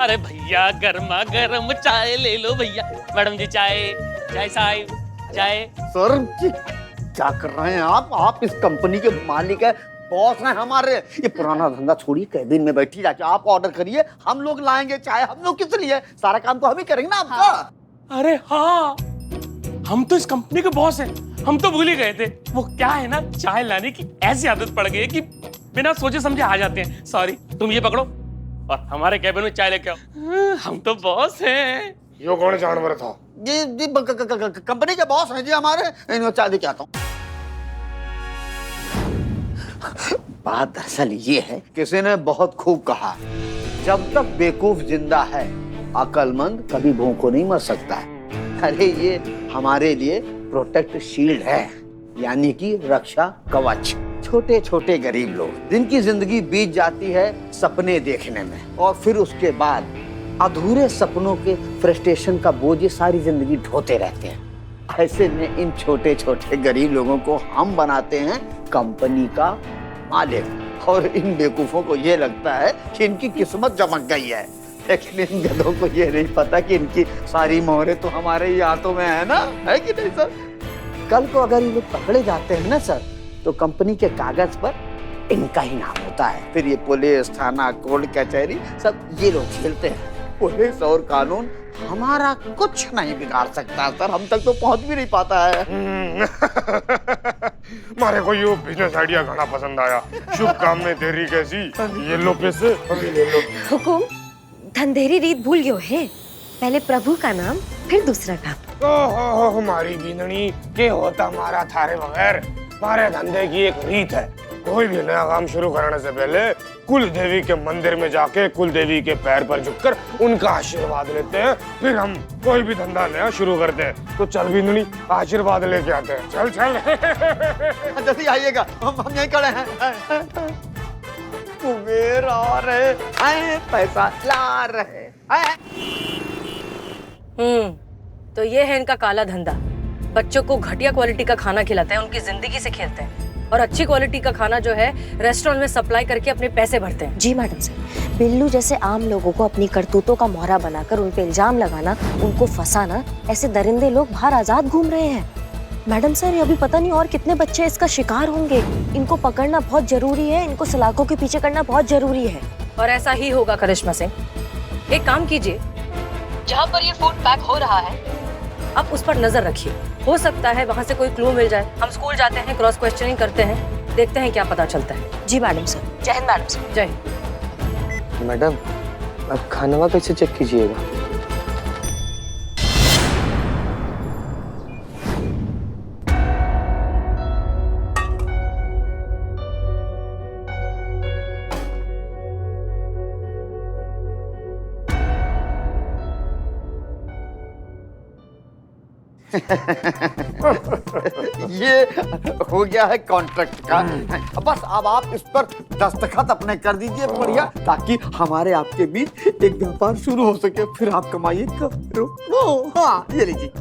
अरे भैया गर्मा गर्म चाय ले लो भैया। मैडम जी चाय, चाय साहब चाय। सर क्या कर रहे हैं आप इस कंपनी के मालिक है, बॉस हैं हमारे। ये पुराना धंधा छोड़िए, कैबिन में बैठी जाके आप ऑर्डर करिए, हम लोग लाएंगे चाय। हम लोग किस लिए, सारा काम तो हम ही करेंगे ना आपका। अरे हाँ, हम तो इस कंपनी के बॉस हैं, हम तो भूल ही गए थे। वो क्या है ना, चाय लाने की ऐसी आदत पड़ गई है कि बिना सोचे समझे आ जाते हैं। सॉरी, तुम ये पकड़ो और हमारे कैबिन में चाय लेके आओ। हम तो बॉस हैं। यो कौन जानवर था? जी कंपनी के बॉस हैं जी हमारे, इन्हें चाय लेके आता हूँ। बात दरअसल ये है, किसी ने बहुत खूब कहा, जब तक बेवकूफ जिंदा है अक्लमंद कभी भूखों नहीं मर सकता है। अरे ये हमारे लिए प्रोटेक्ट शील्ड है, यानी कि रक्षा कवच। छोटे छोटे गरीब लोग जिनकी जिंदगी बीत जाती है सपने देखने में, और फिर उसके बाद अधूरे सपनों के फ्रस्ट्रेशन का बोझ ये सारी जिंदगी ढोते रहते हैं। ऐसे में इन छोटे छोटे गरीब लोगों को हम बनाते हैं कंपनी का मालिक, और इन बेवकूफों को ये लगता है कि इनकी किस्मत चमक गई है। लेकिन इन गधों को ये नहीं पता कि इनकी सारी मोहरें तो हमारे ही हाथों में है ना, है कि नहीं सर? कल को अगर ये लोग पकड़े जाते हैं ना सर, तो कंपनी के कागज पर इनका ही नाम होता है। फिर ये पुलिस, थाना, कोर्ट, कचहरी सब ये लोग खेलते हैं। पुलिस और कानून हमारा कुछ नहीं बिगाड़ सकता सर, हम तक तो पहुंच भी नहीं पाता है। मारे को यो बिजनेस आइडिया घना पसंद आया। शुभ काम में देरी कैसी, ये लो पैसे, अभी ले लो। हुकुम, धंधेरी रीत भूल गयो है। पहले प्रभु का नाम, फिर दूसरा काम। ओहो हमारी बीननी के होता मारा थारे बगैर। मारे धंधे की एक रीत है, कोई भी नया काम शुरू करने से पहले कुल देवी के मंदिर में जाके कुल देवी के पैर पर झुककर उनका आशीर्वाद लेते हैं, फिर हम कोई भी धंधा नया शुरू करते हैं। तो चल बीननी, आशीर्वाद लेके आते हैं। चल चल। जल्दी आइएगा, हम यहीं खड़े हैं। कुबेर आ रहे हैं, पैसा ला रहे हैं। तो ये है इनका काला धंधा। बच्चों को घटिया क्वालिटी का खाना खिलाते हैं, उनकी जिंदगी से खेलते हैं, और अच्छी क्वालिटी का खाना जो है रेस्टोरेंट में सप्लाई करके अपने पैसे भरते हैं। जी मैडम सर, बिल्लू जैसे आम लोगों को अपनी करतूतों का मोहरा बनाकर उन पे इल्जाम लगाना, उनको फंसाना, ऐसे दरिंदे लोग बाहर आजाद घूम रहे हैं। मैडम सर, ये अभी पता नहीं और कितने बच्चे इसका शिकार होंगे। इनको पकड़ना बहुत जरूरी है, इनको सलाखों के पीछे करना बहुत जरूरी है। और ऐसा ही होगा करिश्मा सिंह। एक काम कीजिए, जहाँ पर ये फूड पैक हो रहा है आप उस पर नजर रखिए, हो सकता है वहाँ से कोई क्लू मिल जाए। हम स्कूल जाते हैं, क्रॉस क्वेश्चनिंग करते हैं, देखते हैं क्या पता चलता है। जी मैडम सर। जय हिंद मैडम सर। जय हिंद। मैडम, अब खाना कैसे चेक कीजिएगा? ये हो गया है कॉन्ट्रैक्ट का। बस अब आप इस पर दस्तखत अपने कर दीजिए बढ़िया, ताकि हमारे आपके बीच एक व्यापार शुरू हो सके। फिर आप कमाइए करोड़ों। हाँ ये लीजिए।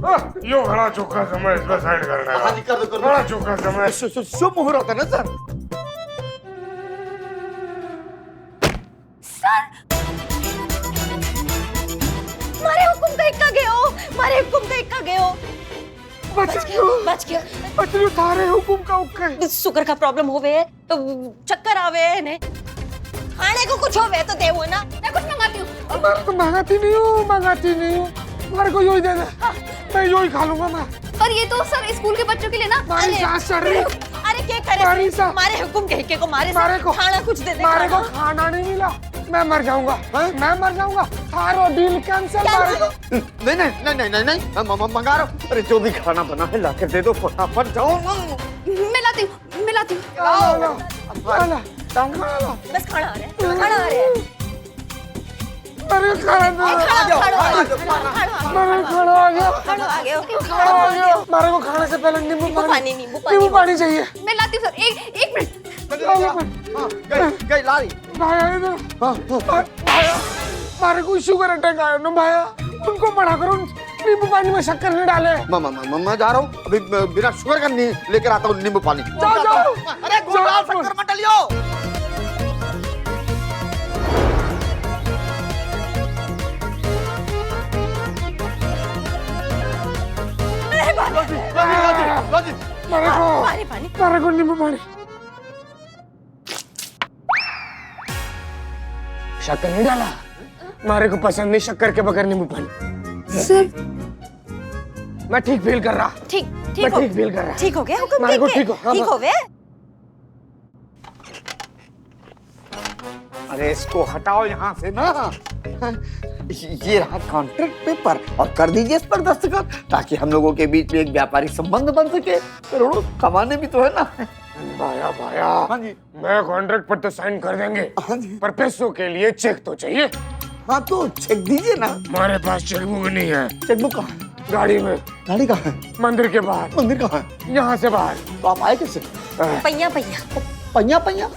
यो घना चौका समय इस पर साइड करना है। हाँ जी, कर दो। घना चौका समय। शुभ मुहूर्त है ना सर? मारे हुकुम का इक्का गयो, मारे हुकुम का इक्का गयो। बच गया। बचलू थारे हुकुम का उक्का। शुगर का प्रॉब्लम होवे है तो चक्कर आवे है ने, खाने को कुछ होवे तो देवो ना, मैं कुछ मंगाती हूँ। मैं तो मंगाती नहीं हूँ। मारे को यो ही दे दे, मैं यो ही खा लूंगा मैं। पर ये तो सर स्कूल के बच्चों के लिए ना। मारी सांस चढ़ रही। अरे क्या करे, मारे हुकुम कह के को मारे को खाना कुछ दे दे। मारे को खाना नहीं मिला, मैं मर जाऊंगा। थारो डील कैंसिल। नहीं मंगा रहा हूँ। अरे जो भी खाना बना है ला कर दे दो, फटाफट जाओ। मैं लाती हूँ। बस खाना आ रहा है। अरे खाना आ गया। मारे को खाने से पहले नींबू पानी चाहिए। मैं लाती हूँ सर, एक मिनट। गई लारी। भाया, मारे को शुगर अटैक आया ना भाया, उनको मना करो, नींबू पानी में शक्कर नहीं डाले। मैं जा रहा हूँ, अभी बिना शुगर का लेकर आता हूँ नींबू पानी। जाओ। अरे गुड़ डाल, शक्कर मत डालियो। मारे को नींबू पानी। शक्कर नहीं डाला, मारे को पसंद नहीं शक्कर के बगैर नींबू पानी। सर मैं ठीक फील कर रहा। ठीक मैं ठीक हो ठीक फील कर रहा। ठीक हो गया हुक्म मारे को देख के? ठीक हो, हाँ, ठीक हाँ। हो गया। अरे इसको हटाओ यहाँ से ना। ये रहा कॉन्ट्रैक्ट पेपर और कर दीजिए इस पर दस्तखत ताकि हम लोगों के बीच में एक व्यापारिक संबंध बन सके। करोड़ों कमाने भी तो है ना। भाया भाया, हाँ जी। मैं कॉन्ट्रैक्ट पर तो साइन कर देंगे, हाँ जी। पर पैसों के लिए चेक तो चाहिए। हाँ तो चेक दीजिए ना। हमारे पास चेकबुक नहीं है। चेकबुक कहाँ है? गाड़ी में। गाड़ी कहाँ है? मंदिर के बाहर। मंदिर कहाँ है? यहाँ से बाहर। तो आप आए कैसे? पहिया पहिया पहिया पहिया।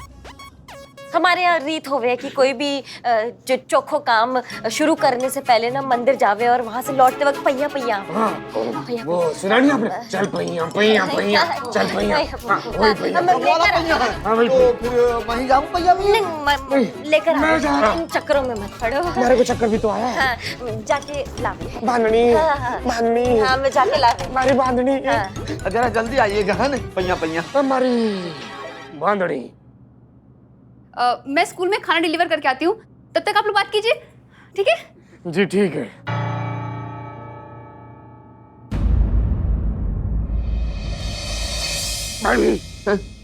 हमारे यहाँ रीत होवे कि कोई भी जो चोखो काम शुरू करने से पहले ना मंदिर जावे और वहाँ से लौटते वक्त पहिया पहिया। हाँ, पहिया वो सुना नहीं आपने? चल पहिया पहिया पहिया, चल पहिया। हाँ, वही पहिया। लेकर हाँ वही तो पहिया। फिर वहीं जाऊँ पहिया में? नहीं, लेकर मैं जा रहा आ इन चक्करों में मत पड़ो। मेरे को चक्कर भी तो आया है। हाँ, जाके लावे। बांधनी, हाँ, हाँ। बांधनी। हाँ मैं जाके लावे। हमारी बांधनी। हाँ। जरा जल्दी आइएगा है ना। पहिया पहिया। हमारी बांधनी। मैं स्कूल में खाना डिलीवर करके आती हूँ, तब तक आप लोग बात कीजिए, ठीक है? जी ठीक है। भाई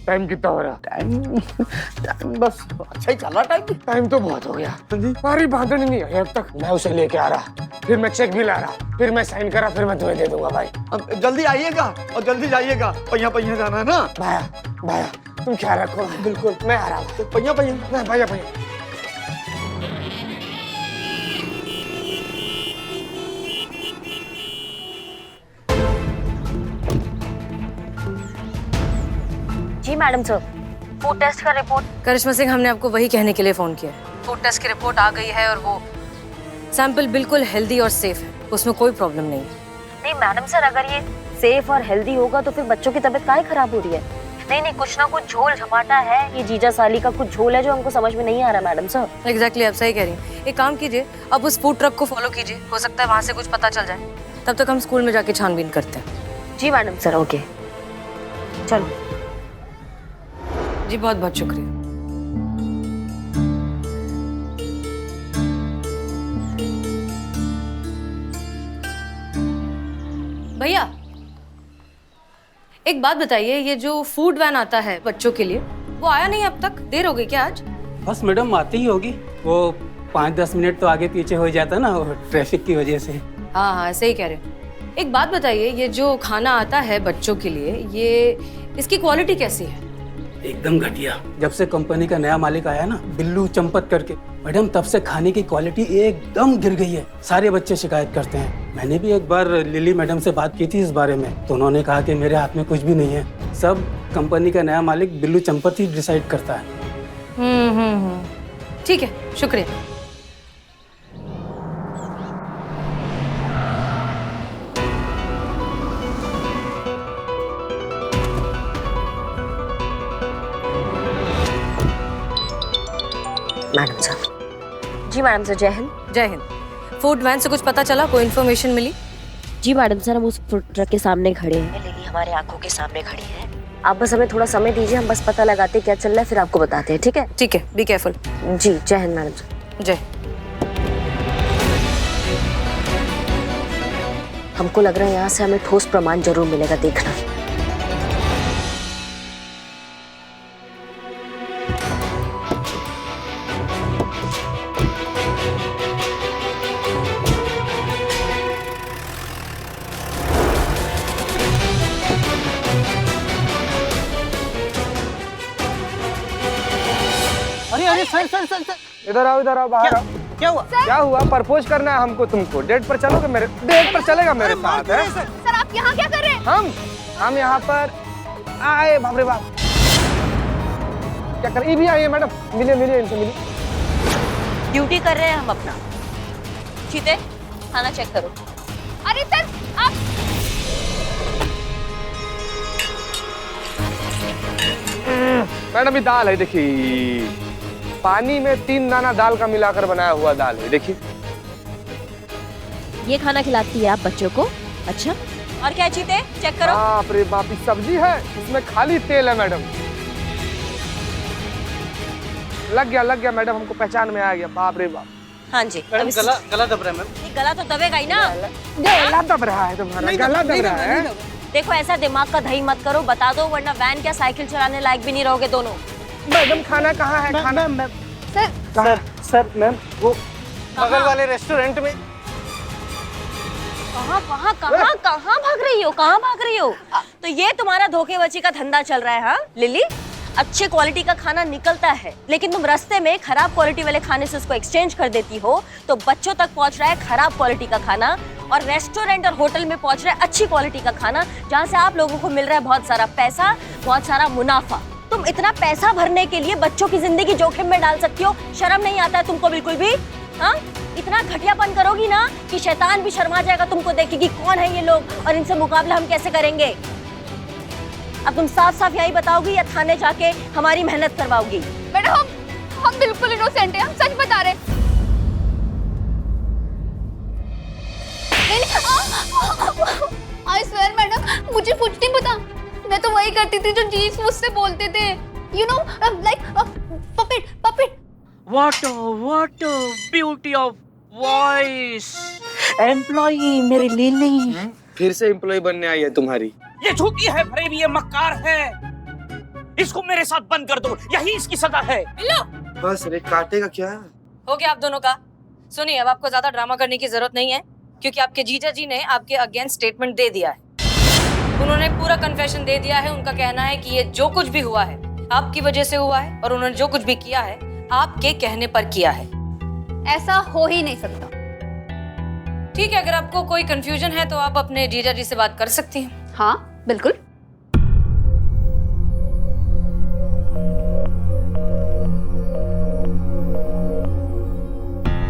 टाइम कितना हो रहा? टाइम बस अच्छा ही चला टाइम। टाइम तो बहुत हो गया। हमारी बांधनी नहीं आई अब तक। मैं उसे लेके आ रहा, फिर मैं चेक भी ला रहा, फिर मैं साइन करा, फिर मैं तुम्हें दे दूंगा भाई। अब जल्दी आइएगा और जल्दी जाइएगा। पहिया पहिया जाना है ना। भाया भाया तुम ख्याल रखो। बिल्कुल मैं आ रहा हूँ। पहिया पहिया। मैं भैया भैया। जी मैडम सर, फूड टेस्ट का रिपोर्ट। करिश्मा सिंह, हमने आपको वही कहने के लिए फोन किया। फूड टेस्ट की रिपोर्ट आ गई है और वो सैंपल बिल्कुल हेल्दी और सेफ है, उसमें कोई प्रॉब्लम नहीं है। नहीं मैडम सर, अगर ये सेफ और हेल्दी होगा तो फिर बच्चों की तबीयत काहे खराब हो रही है? नहीं नहीं, कुछ ना कुछ झोल झमाटा है, ये जीजा साली का कुछ झोल है जो हमको समझ में नहीं आ रहा मैडम सर। एग्जैक्टली, आप सही कह रही हैं। एक काम कीजिए, अब उस फूड ट्रक को फॉलो कीजिए, हो सकता है वहाँ से कुछ पता चल जाए। तब तक हम स्कूल में जाके छानबीन करते हैं। जी मैडम सर, ओके चलो। जी बहुत बहुत शुक्रिया। भैया एक बात बताइए, ये जो फूड वैन आता है बच्चों के लिए, वो आया नहीं अब तक? देर हो गई क्या आज? बस मैडम आती ही होगी, वो 5-10 मिनट तो आगे पीछे हो जाता ना, वो ट्रैफिक की वजह से। हाँ हाँ सही कह रहे हो। एक बात बताइए, ये जो खाना आता है बच्चों के लिए, ये इसकी क्वालिटी कैसी है? एकदम घटिया। जब से कंपनी का नया मालिक आया ना, बिल्लू चंपत करके, मैडम तब से खाने की क्वालिटी एकदम गिर गई है। सारे बच्चे शिकायत करते हैं। मैंने भी एक बार लिली मैडम से बात की थी इस बारे में, तो उन्होंने कहा कि मेरे हाथ में कुछ भी नहीं है, सब कंपनी का नया मालिक बिल्लू चंपत ही डिसाइड करता है। ठीक है, शुक्रिया। Madam sir. जी मैडम सर, जय हिंद। जय हिंद। फूड वैन से कुछ पता चला, कोई इन्फॉर्मेशन मिली? जी मैडम सर, हम उस फूड ट्रक के सामने खड़े हैं, लिली हमारे आंखों के सामने खड़ी है। आप बस हमें थोड़ा समय दीजिए, हम बस पता लगाते क्या चल रहा है, फिर आपको बताते हैं, ठीक है? ठीक है, बी केयरफुल। जी जय हिंद मैडम सर। जय। हमको लग रहा है यहाँ से हमें ठोस प्रमाण जरूर मिलेगा, देखना। अरे सर इधर आओ बाहर आओ। क्या हुआ? क्या हुआ? प्रपोज करना है हमको तुमको। डेट पर चलोगे मेरे? डेट पर चलेगा मेरे साथ है? सर आप यहाँ क्या कर रहे हैं? हम यहाँ पर आए। बाप रे बाप, क्या कर? ये भी आई है मैडम, मिलिए इनसे मिलिए। ड्यूटी कर रहे हैं हम अपना। चीते, खाना चेक करो। अरे सर आप मैडम ये दाल है, देखिए पानी में 3 दाना दाल का मिलाकर बनाया हुआ दाल है, देखिए। ये खाना खिलाती है आप बच्चों को? अच्छा, और क्या चीते चेक करो। बाप रे बाप, ये सब्जी है, इसमें खाली तेल है मैडम। लग गया मैडम, हमको पहचान में आ गया। बाप रे बाप। हाँ जी मैडम गला दब रहा है मैम। ये गला तो दबेगा ही ना। गला दब रहा है तुम्हारा, गला दब रहा है। देखो ऐसा दिमाग का दही मत करो, बता दो वरना वैन क्या साइकिल चलाने लायक भी नहीं रहोगे दोनों। मैडम खाना कहाँ है? खाना सर सर मैम वो बगल वाले रेस्टोरेंट में। कहाँ कहाँ कहाँ कहाँ भाग रही हो, कहाँ भाग रही हो? तो ये तुम्हारा धोखेबाजी का धंधा चल रहा है हाँ लिली? अच्छे क्वालिटी का खाना निकलता है लेकिन तुम रास्ते में खराब क्वालिटी वाले खाने से उसको एक्सचेंज कर देती हो, तो बच्चों तक पहुंच रहा है खराब क्वालिटी का खाना और रेस्टोरेंट और होटल में पहुंच रहा है अच्छी क्वालिटी का खाना, जहां से आप लोगों को मिल रहा है बहुत सारा पैसा, बहुत सारा मुनाफा। तुम इतना पैसा भरने के लिए बच्चों की जिंदगी जोखिम में डाल सकती हो? शर्म नहीं आता है तुमको बिल्कुल भी? हाँ, इतना घटियापन करोगी ना कि शैतान भी शर्मा जाएगा तुमको देख के कि कौन है ये लोग और इनसे मुकाबला हम कैसे करेंगे। अब तुम साफ साफ यही बताओगी या थाने जाके हमारी मेहनत करवाओगी? मैडम हम बिल्कुल इनोसेंट हैं, हम सच बता रहे हैं। आई स्वेयर मैडम, मुझे कुछ नहीं पता। मैं तो वही करती थी जो जीन्स मुझसे बोलते थे, you know like puppet. What a beauty of voice. Employee मेरी लिली फिर से एम्प्लॉय बनने आई है तुम्हारी। ये झूठी है, फरेब, ये मक्कार है। इसको मेरे साथ बंद कर दो, यही इसकी सजा है। बस रे, काटेगा क्या? हो गया आप दोनों का। सुनिए अब आपको ज्यादा ड्रामा करने की जरूरत नहीं है क्योंकि आपके जीजा जी ने आपके अगेंस्ट स्टेटमेंट दे दिया है। उन्होंने पूरा कन्फेशन दे दिया है। उनका कहना है कि ये जो कुछ भी हुआ है आपकी वजह से हुआ है और उन्होंने जो कुछ भी किया है आपके कहने पर किया है। ऐसा हो ही नहीं सकता। ठीक है, अगर आपको कोई कंफ्यूजन है तो आप अपने जीजा जी से बात कर सकती हैं। हाँ बिल्कुल।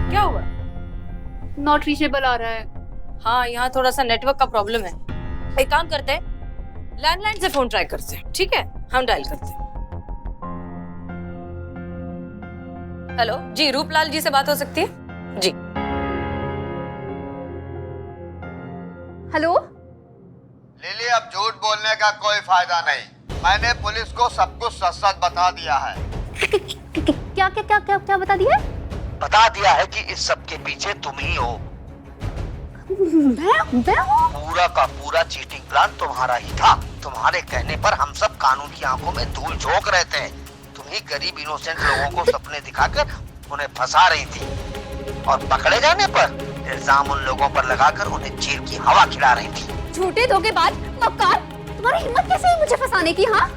क्या हुआ? नॉट रीचेबल आ रहा है। हाँ, यहाँ थोड़ा सा नेटवर्क का प्रॉब्लम है। एक काम करते हैं, लैंडलाइन से फोन ट्राई करते हैं। ठीक है, हम डायल करते हैं। हेलो जी, रूपलाल जी से बात हो सकती है जी? हेलो लिली, अब झूठ बोलने का कोई फायदा नहीं। मैंने पुलिस को सब कुछ सच सच बता दिया है। क्या क्या क्या क्या क्या बता दिया? बता दिया है कि इस सब के पीछे तुम ही हो। मैं हूँ? पूरा का पूरा चीटिंग प्लान तुम्हारा ही था। तुम्हारे कहने पर हम सब कानून की आंखों में धूल झोंक रहे थे। तुम ही गरीब इनोसेंट लोगों को सपने दिखाकर उन्हें फंसा रही थी और पकड़े जाने पर इल्जाम उन लोगों पर लगाकर उन्हें जेल की हवा खिला रही थी। झूठे धोखेबाज मक्कार, तुम्हारी हिम्मत कैसे हुई मुझे फंसाने की? हाँ,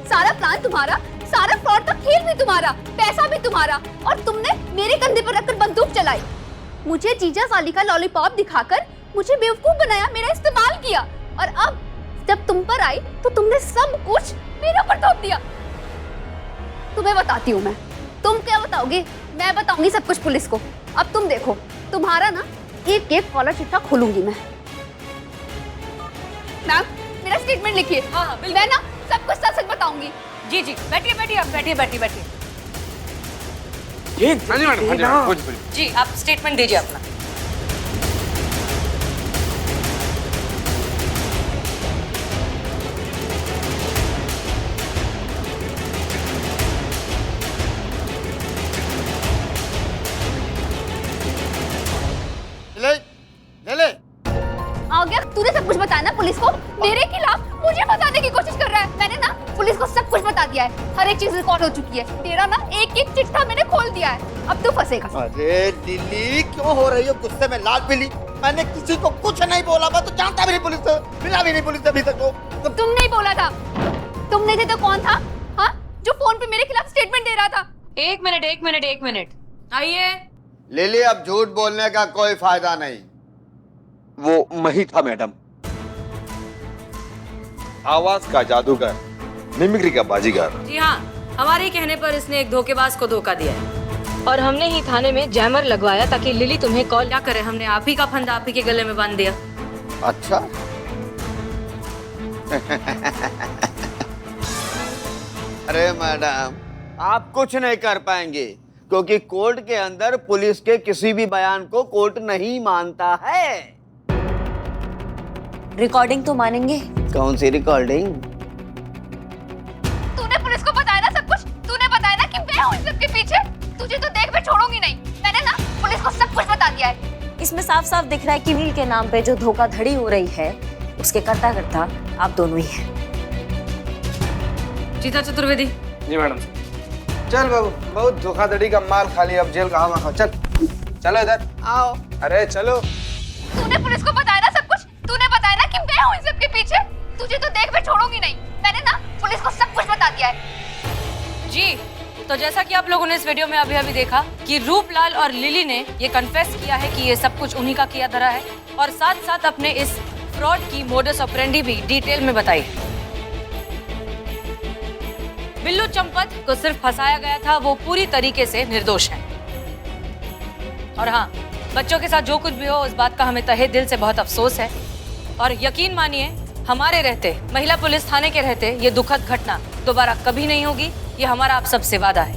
सारा प्लान तुम्हारा, सारा फ्रॉड का खेल भी तुम्हारा, पैसा भी तुम्हारा, और तुमने मेरे कंधे पर रखकर बंदूक चलाई। मुझे जीजा साली का लॉलीपॉप दिखाकर मुझे बेवकूफ बनाया, मेरा इस्तेमाल किया, और अब जब तुम पर आई तो तुमने सब कुछ मेरे ऊपर थोप दिया। तुम्हें बताती हूँ मैं। तुम क्या बताओगे? मैं बताऊंगी सब कुछ पुलिस को। अब तुम देखो, तुम्हारा ना एक एक कॉलर चिट्ठा खोलूंगी मैं। मैम मेरा स्टेटमेंट लिखिए। हाँ, बिल्कुल। मैं ना सब कुछ सच सच बताऊंगी। जी जी, बैठिए बैठिए, आप बैठिए बैठिए बैठिए। हाँ जी मैडम, बोलिए। जी आप स्टेटमेंट दीजिए अपना। ले आ गया, तूने सब कुछ बताया ना पुलिस को? मेरे खिलाफ मुझे फंसाने की कोशिश कर रहा है। मैंने ना पुलिस को सब कुछ बता दिया है, हर एक चीज रिकॉर्ड हो चुकी है। तेरा ना एक एक चिट्ठा मैंने खोल दिया है, अब तू फंसेगा। अरे लिली, क्यों हो रही हो गुस्से में लाल पीली? मैंने किसी को कुछ नहीं बोला, मैं तो जानता भी नहीं पुलिस से, मिला भी नहीं पुलिस से अभी तक। तो तुम नहीं बोला था। तुम नहीं थे तो कौन था? हाँ, जो फोन पे मेरे खिलाफ स्टेटमेंट दे रहा था। एक मिनट आइए। लिली, अब झूठ बोलने का कोई फायदा नहीं। वो मैं ही था मैडम, आवाज का जादूगर, मिमिक्री का बाजीगर। जी हाँ, हमारे कहने पर इसने एक धोखेबाज को धोखा दिया है और हमने ही थाने में जैमर लगवाया ताकि लिली तुम्हें कॉल ना करे। हमने आप ही का फंदा आप ही के गले में बांध दिया। अच्छा। अरे मैडम, आप कुछ नहीं कर पाएंगे क्योंकि कोर्ट के अंदर पुलिस के किसी भी बयान को कोर्ट नहीं मानता है। रिकॉर्डिंग तो मानेंगे? कौन सी रिकॉर्डिंग? तूने पुलिस को बताया ना सब कुछ? तूने बताया ना कि मैं हूँ इन सब के पीछे? तुझे तो देख मैं छोड़ूंगी नहीं। मैंने ना पुलिस को सब कुछ बता दिया है। इसमें साफ साफ दिख रहा है कि नील के नाम पे जो धोखाधड़ी हो रही है उसके करता करता आप दोनों ही हैं। जीता चतुर्वेदी। जी मैडम। चल बाबू, बहुत धोखाधड़ी का माल खा लिया, अब जेल का हवा खाओ। चल चलो इधर आओ। अरे चलो। तूने पुलिस को बताया ना सब कुछ? तूने बताया ना कि मैं हूँ इन सब के पीछे? तुझे तो देख मैं छोड़ूंगी नहीं। मैंने ना पुलिस को सब कुछ बता दिया है। जी, तो जैसा कि आप लोगों ने इस वीडियो में अभी देखा कि रूपलाल और लिली ने ये कन्फेस किया है कि ये सब कुछ उन्हीं का किया धरा है और साथ साथ अपने इस फ्रॉड की मोडस ऑपरेंडी भी डिटेल में बताई है। बिल्लू चंपत को सिर्फ फंसाया गया था, वो पूरी तरीके से निर्दोष है। और हाँ, बच्चों के साथ जो कुछ भी हो उस बात का हमें तहे दिल से बहुत अफसोस है और यकीन मानिए हमारे रहते, महिला पुलिस थाने के रहते, ये दुखद घटना दोबारा कभी नहीं होगी। ये हमारा आप सबसे वादा है।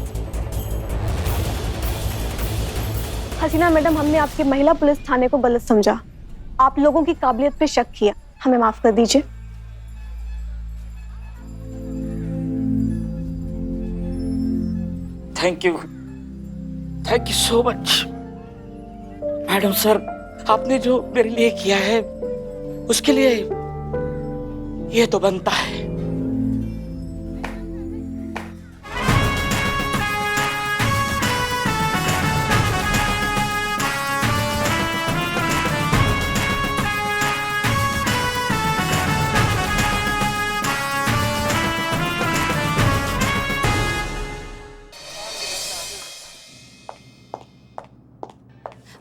हसीना मैडम, हमने आपके महिला पुलिस थाने को गलत समझा, आप लोगों की काबिलियत पे शक किया, हमें माफ कर दीजिए। Thank you so much madam sir, आपने जो मेरे लिए किया है उसके लिए ये तो बनता है।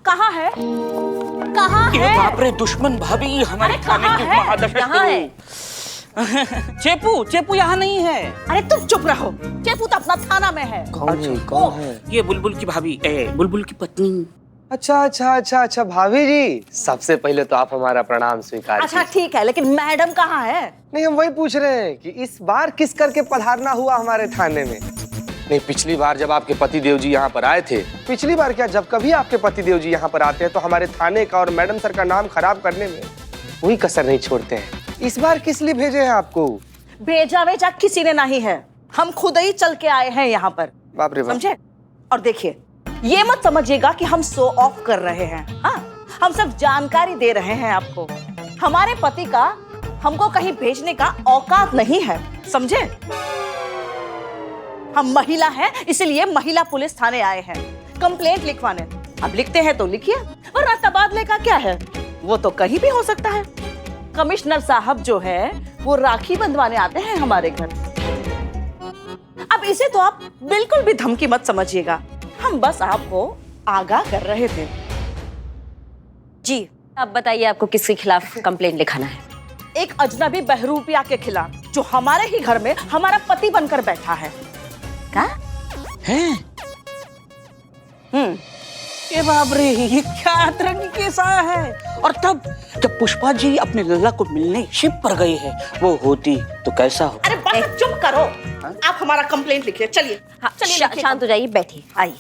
कहाँ है? कहाँ ये है? बाप रे, दुश्मन भाभी हमारे खाने की महादशा। यहाँ है। चेपू यहाँ नहीं है। अरे तुम चुप रहो, चेपू तो अपना थाना में है। कौन है? ये बुलबुल की भाभी, बुलबुल की पत्नी। अच्छा भाभी जी, सबसे पहले तो आप हमारा प्रणाम स्वीकार अच्छा ठीक है, लेकिन मैडम कहाँ है? नहीं, हम वही पूछ रहे हैं कि इस बार किस करके पधारना हुआ हमारे थाने में। नहीं, पिछली बार जब आपके पति देव जी यहाँ पर आए थे, पिछली बार क्या, जब कभी आपके पति देव जी यहाँ पर आते हैं तो हमारे थाने का और मैडम सर का नाम खराब करने में वही कसर नहीं छोड़ते हैं। इस बार किस लिए भेजे हैं आपको? भेजा वेजा किसी ने नहीं है, हम खुद ही चल के आए हैं यहाँ पर। बाप रे बाप। समझे? और देखिए, ये मत समझिएगा कि हम शो ऑफ कर रहे हैं। हाँ, हम सब जानकारी दे रहे हैं आपको। हमारे पति का हमको कहीं भेजने का औकात नहीं है, समझे? हम महिला हैं, इसलिए महिला पुलिस थाने आए हैं कंप्लेंट लिखवाने। अब लिखते हैं तो लिखिए, वरना तबादले का क्या है, वो तो कहीं भी हो सकता है। कमिश्नर साहब जो है वो राखी बंधवाने आते हैं हमारे घर। अब इसे तो आप बिल्कुल भी धमकी मत समझिएगा, हम बस आपको आगाह कर रहे थे। जी, अब बताइए आपको किसके खिलाफ कंप्लेंट लिखाना है? एक अजनबी बहरूपिया के खिलाफ, जो हमारे ही घर में हमारा पति बनकर बैठा है। क्या हैं? ये बाप रे, ये क्या अतरंगी केसा है। और तब जब पुष्पा जी अपने लल्ला को मिलने शिप पर गए हैं, वो होती तो कैसा हो। अरे बस चुप करो, आप हमारा कंप्लेंट लिखिए। चलिए हाँ, चलिए, शांत हो जाइए, बैठिए, आइए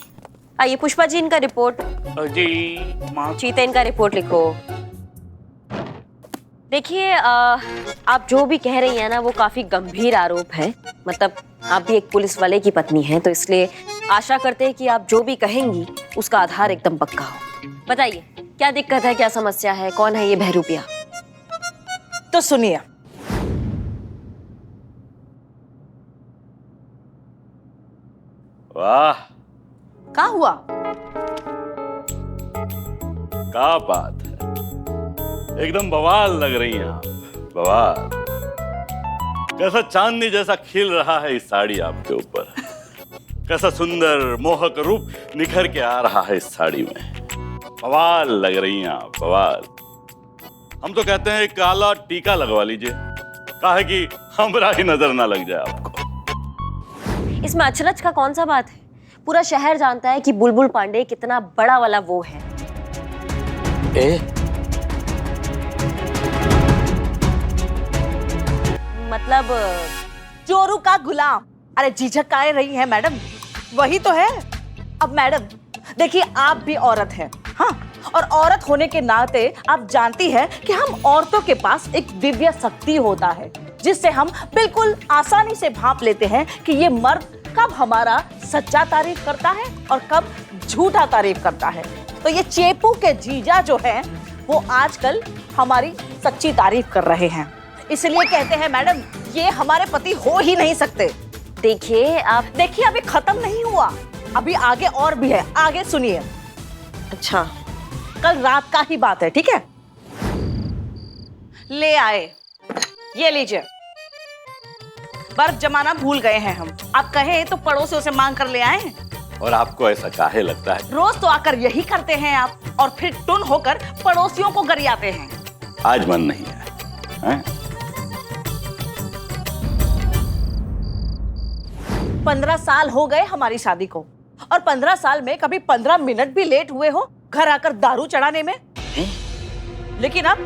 आइए। पुष्पा जी, इनका रिपोर्ट। जी माँ। चीता, इनका रिपोर्ट लिखो। देखिए, आप जो भी कह रही हैं ना, वो काफी गंभीर आरोप है। मतलब आप भी एक पुलिस वाले की पत्नी हैं, तो इसलिए आशा करते हैं कि आप जो भी कहेंगी उसका आधार एकदम पक्का हो। बताइए, क्या दिक्कत है, क्या समस्या है, कौन है ये बहरूपिया? तो सुनिए, वाह, क्या हुआ? क्या बात है, एकदम बवाल लग रही हैं आप, बवाल। कैसा चांदनी जैसा खिल रहा है इस साड़ी आपके ऊपर, कैसा सुंदर मोहक रूप निखर के आ रहा है इस साड़ी में। बवाल लग रही हैं आप, बवाल। हम तो कहते हैं काला टीका लगवा लीजिए, काहे कि हमरा ही नजर ना लग जाए आपको। इसमें अचरज का कौन सा बात है? पूरा शहर जानता है कि बुलबुल पांडे कितना बड़ा वाला वो है। मतलब चोरू का गुलाम। अरे झिझक आए रही है मैडम, वही तो है। अब मैडम देखिए, आप भी औरत हैं, हाँ, और औरत होने के नाते आप जानती है कि हम औरतों के पास एक दिव्य शक्ति होता है जिससे हम बिल्कुल आसानी से भांप लेते हैं कि ये मर्द कब हमारा सच्चा तारीफ करता है और कब झूठा तारीफ करता है। तो ये चेपू के जीजा जो हैं वो आजकल हमारी सच्ची तारीफ कर रहे हैं, इसलिए कहते हैं मैडम ये हमारे पति हो ही नहीं सकते। देखिए अभी खत्म नहीं हुआ, अभी आगे और भी है, आगे सुनिए। अच्छा, कल रात का ही बात है, ठीक है? ले आए, ये लीजिए। बर्फ जमाना भूल गए हैं हम, आप कहें तो पड़ोसियों से मांग कर ले आए। और आपको ऐसा काहे लगता है? रोज तो आकर यही करते हैं आप, और फिर टुन होकर पड़ोसियों को गरियाते हैं। आज मन नहीं है, हैं? 15 साल हो गए हमारी शादी को, और 15 साल में कभी 15 मिनट भी लेट हुए हो घर आकर दारू चढ़ाने में? लेकिन अब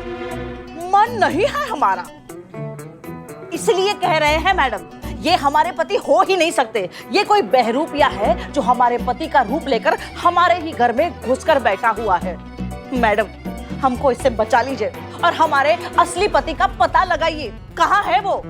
मन नहीं है हमारा, इसलिए कह रहे हैं मैडम ये हमारे पति हो ही नहीं सकते। ये कोई बहरूपिया है जो हमारे पति का रूप लेकर हमारे ही घर में घुसकर बैठा हुआ है। मैडम हमको इससे बचा लीजिए और हमारे असली पति का पता लगाइए, कहाँ है वो?